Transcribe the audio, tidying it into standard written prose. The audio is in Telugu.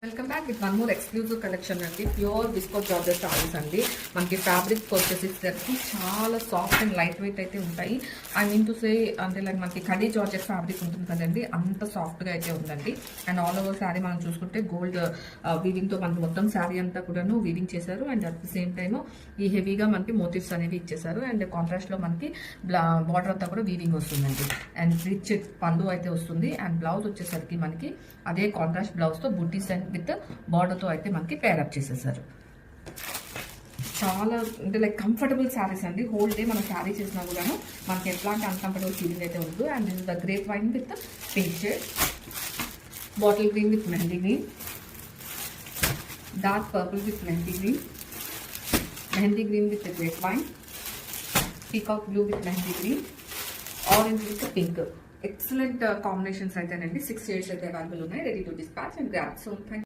Welcome back with one more exclusive collection అండి. ప్యూర్ విస్కో జార్జెట్ సారీస్ అండి. మనకి ఫ్యాబ్రిక్ వచ్చేసరికి చాలా సాఫ్ట్ అండ్ లైట్ వెయిట్ అయితే ఉంటాయి. ఐ మీన్ టు సే అంటే లైక్ మనకి కడీ జార్జెట్ ఫ్యాబ్రిక్ ఉంటుంది కదండి, అంత సాఫ్ట్గా అయితే ఉందండి. అండ్ ఆల్ ఓవర్ శారీ మనం చూసుకుంటే గోల్డ్ వీవింగ్తో మనకి మొత్తం శారీ అంతా కూడాను వీవింగ్ చేశారు. And at the same time ఈ హెవీగా మనకి మోటివ్స్ అనేవి ఇచ్చేసారు. అండ్ కాంట్రాస్ట్లో మనకి బార్డర్ అంతా కూడా వీవింగ్ వస్తుందండి. అండ్ రిచ్ పళ్ళు అయితే వస్తుంది. అండ్ బ్లౌజ్ వచ్చేసరికి మనకి అదే కాంట్రాస్ట్ బ్లౌజ్తో బుట్టీస్ అండ్ విత్ బార్డర్తో అయితే మనకి పేరప్ చేసేసారు. చాలా అంటే లైక్ కంఫర్టబుల్ శారీస్ అండి. హోల్ డే మనం శారీ చేసినా కూడాను మనకి ఎట్లాంటి అన్కంఫర్టబుల్ ఫీలింగ్ అయితే ఉండదు. And this is the grape wine with pink shade, bottle green with mehndi green, dark purple with mehndi green with grape wine, peacock blue with mehndi green, orange with pink. Excellent combinations అయితేనండి. 6 షేడ్స్ అయితే అవైలబుల్ ఉన్నాయి. Ready to dispatch and grab. So thank